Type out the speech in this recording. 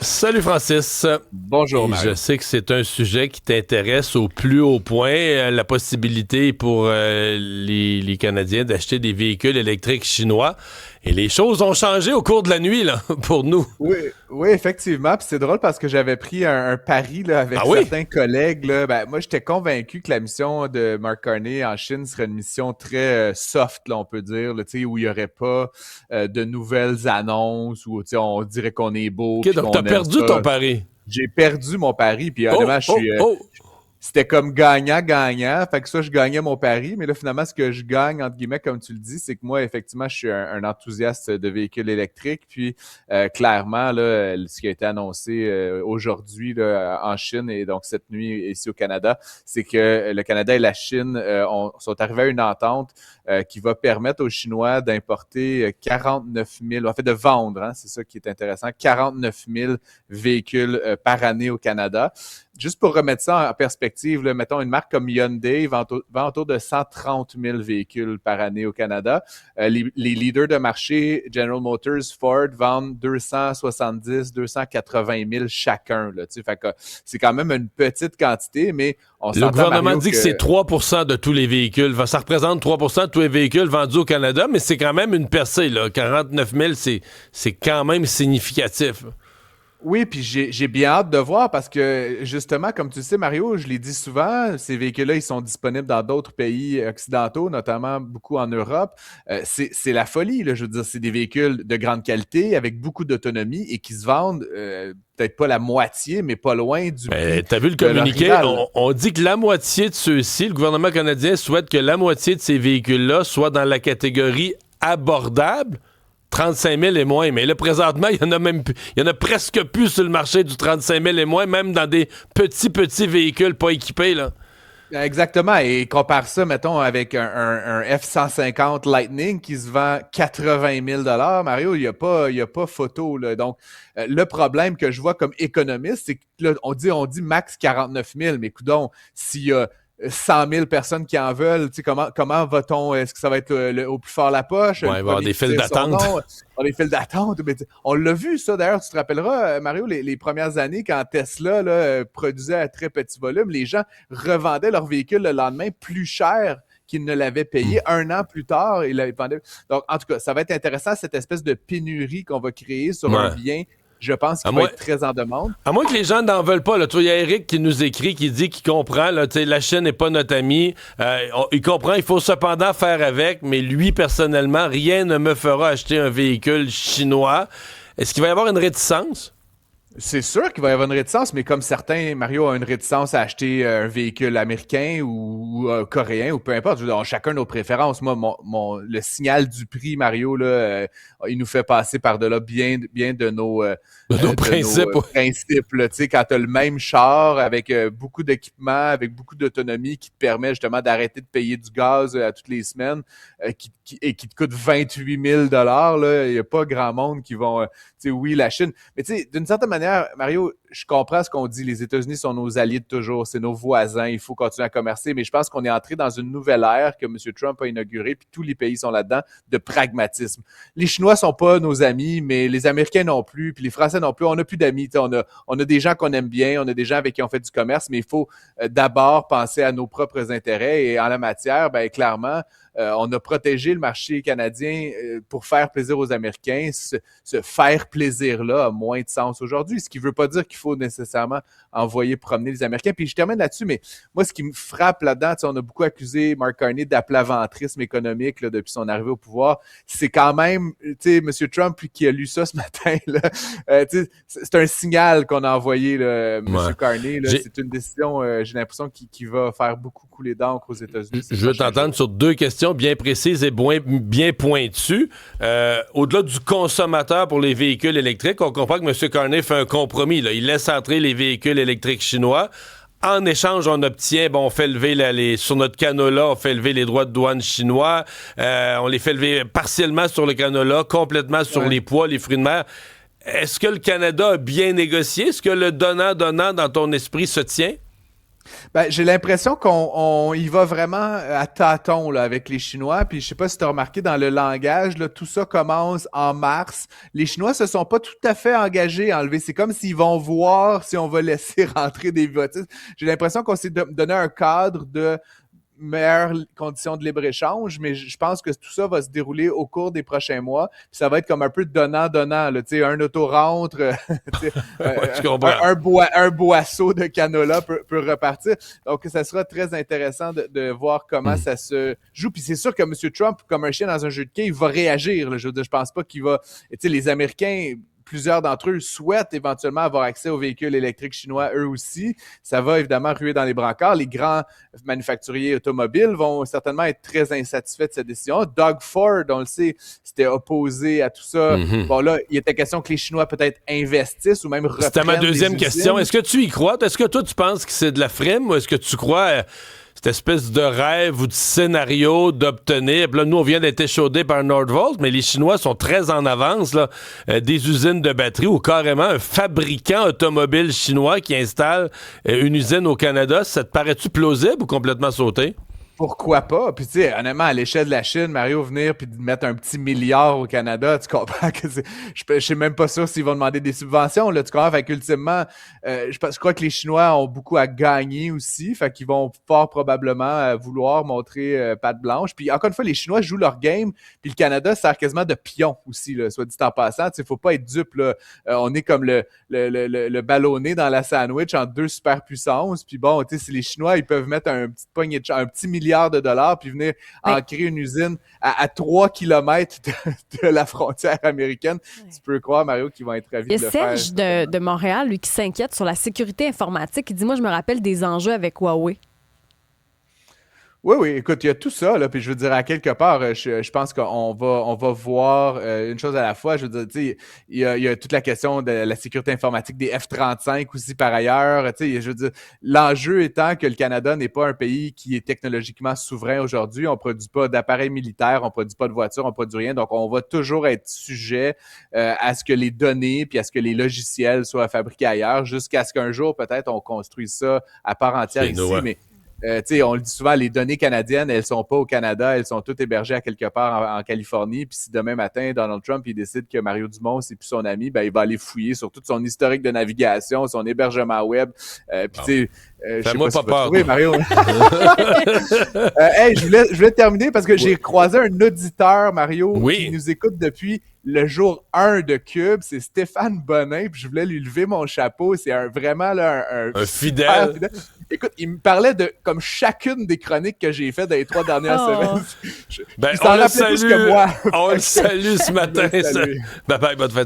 Salut Francis. Bonjour, Et Mario. je sais que c'est un sujet qui t'intéresse au plus haut point, la possibilité pour les Canadiens d'acheter des véhicules électriques chinois. Et les choses ont changé au cours de la nuit, là, pour nous. Oui, oui, effectivement. Puis c'est drôle parce que j'avais pris un pari là, avec Ah oui? certains collègues. Là. Ben, moi, j'étais convaincu que la mission de Mark Carney en Chine serait une mission très soft, là, on peut dire, là, tu sais, où il n'y aurait pas de nouvelles annonces, où tu sais, on dirait qu'on est beau, OK, puis donc qu'on t'as aime perdu ton ça. pari. J'ai perdu mon pari, puis Oh, honnêtement, oh, oh! c'était comme gagnant-gagnant. Fait que ça, je gagnais mon pari. Mais là, finalement, ce que je gagne, entre guillemets, comme tu le dis, c'est que moi, effectivement, je suis un enthousiaste de véhicules électriques. Puis, clairement, là, ce qui a été annoncé aujourd'hui là, en Chine et donc cette nuit ici au Canada, c'est que le Canada et la Chine sont arrivés à une entente qui va permettre aux Chinois d'importer 49 000, en fait, de vendre, hein, c'est ça qui est intéressant, 49 000 véhicules par année au Canada. Juste pour remettre ça en perspective, là, mettons une marque comme Hyundai vend autour de 130 000 véhicules par année au Canada. Les leaders de marché, General Motors, Ford, vendent 270, 280 000 chacun. Là, fait que c'est quand même une petite quantité, mais on Le s'entend, gouvernement Mario, dit que c'est 3% de tous les véhicules. Ça représente 3% de tous les véhicules vendus au Canada, mais c'est quand même une percée, là. 49 000, c'est quand même significatif. Oui, puis j'ai bien hâte de voir parce que justement, comme tu le sais, Mario, je l'ai dit souvent, ces véhicules-là, ils sont disponibles dans d'autres pays occidentaux, notamment beaucoup en Europe. C'est la folie, là, je veux dire, c'est des véhicules de grande qualité avec beaucoup d'autonomie et qui se vendent peut-être pas la moitié, mais pas loin du prix T'as vu le de leur communiqué? rival. On dit que la moitié de ceux-ci, le gouvernement canadien souhaite que la moitié de ces véhicules-là soient dans la catégorie abordable. 35 000 et moins. Mais là, présentement, il y en a presque plus sur le marché du 35 000 et moins, même dans des petits véhicules pas équipés, là. Exactement. Et compare ça, mettons, avec un F-150 Lightning qui se vend 80 000 Mario, il y a pas photo, là. Donc, le problème que je vois comme économiste, c'est que là, on dit max 49 000, mais coudonc, s'il y a 100 000 personnes qui en veulent, tu sais, comment va-t-on? Est-ce que ça va être au plus fort la poche? Ouais, il va Le y avoir premier des qui files tire son d'attente. nom? Des files d'attente. Mais, on l'a vu, ça, d'ailleurs, tu te rappelleras, Mario, les premières années, quand Tesla là, produisait à très petit volume, les gens revendaient leur véhicule le lendemain plus cher qu'ils ne l'avaient payé. Un an plus tard, ils l'avaient vendu. Donc, en tout cas, ça va être intéressant, cette espèce de pénurie qu'on va créer sur un Ouais. bien, je pense, À qui va moins, être très en demande. à moins que les gens n'en veulent pas. Là. Tu vois, il y a Eric qui nous écrit, qui dit qu'il comprend. Là, la Chine n'est pas notre ami. Il comprend, il faut cependant faire avec, mais lui, personnellement, rien ne me fera acheter un véhicule chinois. Est-ce qu'il va y avoir une réticence? C'est sûr qu'il va y avoir une réticence, mais comme certains, Mario a une réticence à acheter un véhicule américain ou coréen ou peu importe. Je veux dire, chacun nos préférences. Moi, le signal du prix, Mario, là, il nous fait passer par-delà bien de Nos principes. principes. Là. Tu sais, quand tu as le même char avec beaucoup d'équipement, avec beaucoup d'autonomie qui te permet justement d'arrêter de payer du gaz à toutes les semaines et qui te coûte 28 000 là, il n'y a pas grand monde qui vont... tu sais, oui, la Chine. Mais tu sais, d'une certaine manière, Mario, je comprends ce qu'on dit. Les États-Unis sont nos alliés de toujours, c'est nos voisins, il faut continuer à commercer, mais je pense qu'on est entré dans une nouvelle ère que M. Trump a inaugurée, puis tous les pays sont là-dedans, de pragmatisme. Les Chinois sont pas nos amis, mais les Américains non plus, puis les Français non plus. On n'a plus d'amis. On a des gens qu'on aime bien, on a des gens avec qui on fait du commerce, mais il faut d'abord penser à nos propres intérêts. Et en la matière, ben clairement, on a protégé le marché canadien pour faire plaisir aux Américains. Ce faire plaisir-là a moins de sens aujourd'hui, ce qui ne veut pas dire qu'il faut nécessairement envoyer promener les Américains. Puis je termine là-dessus, mais moi, ce qui me frappe là-dedans, on a beaucoup accusé Mark Carney d'aplaventrisme économique là, depuis son arrivée au pouvoir. C'est quand même, tu sais, M. Trump qui a lu ça ce matin, là, c'est un signal qu'on a envoyé, là, M. Ouais. Carney. Là, c'est une décision, j'ai l'impression, qui va faire beaucoup couler d'encre aux États-Unis. Je veux t'entendre sur deux questions bien précises et bien pointues. Au-delà du consommateur pour les véhicules électriques, on comprend que M. Carney fait un compromis. Là. Il laisse entrer les véhicules électriques chinois. En échange, on obtient, on fait lever sur notre canola, on fait lever les droits de douane chinois. On les fait lever partiellement sur le canola, complètement sur les pois, les fruits de mer. Est-ce que le Canada a bien négocié? Est-ce que le donnant-donnant dans ton esprit se tient? Ben, j'ai l'impression qu'on y va vraiment à tâtons là, avec les Chinois. Puis je sais pas si tu as remarqué dans le langage, là, tout ça commence en mars. Les Chinois se sont pas tout à fait engagés à enlever. C'est comme s'ils vont voir si on va laisser rentrer des votistes. J'ai l'impression qu'on s'est donné un cadre de meilleures conditions de libre-échange, mais je pense que tout ça va se dérouler au cours des prochains mois. Puis ça va être comme un peu donnant-donnant. Là. Un auto-rentre, un boisseau de canola peut repartir. Donc, ça sera très intéressant de voir comment ça se joue. Puis c'est sûr que M. Trump, comme un chien dans un jeu de quilles, il va réagir. Là. Je pense pas qu'il va... Les Américains... Plusieurs d'entre eux souhaitent éventuellement avoir accès aux véhicules électriques chinois eux aussi. Ça va évidemment ruer dans les brancards. Les grands manufacturiers automobiles vont certainement être très insatisfaits de cette décision. Doug Ford, on le sait, s'était opposé à tout ça. Bon là, il était question que les Chinois peut-être investissent ou même reprennent. C'était ma deuxième question. Est-ce que tu y crois? Est-ce que toi, tu penses que c'est de la frime ou est-ce que tu crois... cette espèce de rêve ou de scénario d'obtenir. Puis là, nous, on vient d'être échaudés par Nordvolt, mais les Chinois sont très en avance, là, des usines de batteries ou carrément un fabricant automobile chinois qui installe une usine au Canada. Ça te paraît-tu plausible ou complètement sauté? Pourquoi pas? Puis, tu sais, honnêtement, à l'échelle de la Chine, Mario, venir puis mettre un petit milliard au Canada, tu comprends que je suis même pas sûr s'ils vont demander des subventions, là, tu comprends? Fait qu'ultimement, je crois que les Chinois ont beaucoup à gagner aussi, fait qu'ils vont fort probablement vouloir montrer patte blanche. Puis, encore une fois, les Chinois jouent leur game, puis le Canada sert quasiment de pion aussi, là, soit dit en passant. Tu sais, faut pas être dupe, là. On est comme le ballonné dans la sandwich entre deux superpuissances. Puis bon, tu sais, si les Chinois, ils peuvent mettre un petit milliard de dollars puis venir en créer une usine à 3 kilomètres de la frontière américaine. Tu peux croire, Mario, qu'ils vont être ravis de le faire. Il y a Serge de Montréal, lui, qui s'inquiète sur la sécurité informatique. Il dit, moi, je me rappelle des enjeux avec Huawei. Oui, écoute, il y a tout ça, là, puis je veux dire, à quelque part, je pense qu'on va voir une chose à la fois. Je veux dire, tu sais, il y a toute la question de la sécurité informatique des F-35 aussi par ailleurs. Tu sais, je veux dire, l'enjeu étant que le Canada n'est pas un pays qui est technologiquement souverain aujourd'hui. On produit pas d'appareils militaires, on produit pas de voitures, on produit rien. Donc, on va toujours être sujet à ce que les données puis à ce que les logiciels soient fabriqués ailleurs, jusqu'à ce qu'un jour, peut-être, on construise ça à part entière ici. Mais on le dit souvent, les données canadiennes, elles sont pas au Canada, elles sont toutes hébergées à quelque part en Californie. Puis si demain matin, Donald Trump il décide que Mario Dumont, c'est plus son ami, ben il va aller fouiller sur tout son historique de navigation, son hébergement web. Puis tu sais, je sais pas si tu vas trouver, Mario. Hey, je voulais terminer parce que j'ai croisé un auditeur, Mario, qui nous écoute depuis le jour 1 de Cube. C'est Stéphane Bonin, puis je voulais lui lever mon chapeau. C'est vraiment là, un fidèle. Écoute, il me parlait de comme chacune des chroniques que j'ai faites dans les 3 dernières semaines. On le salue ce matin. Bye bye, bonne fin de semaine.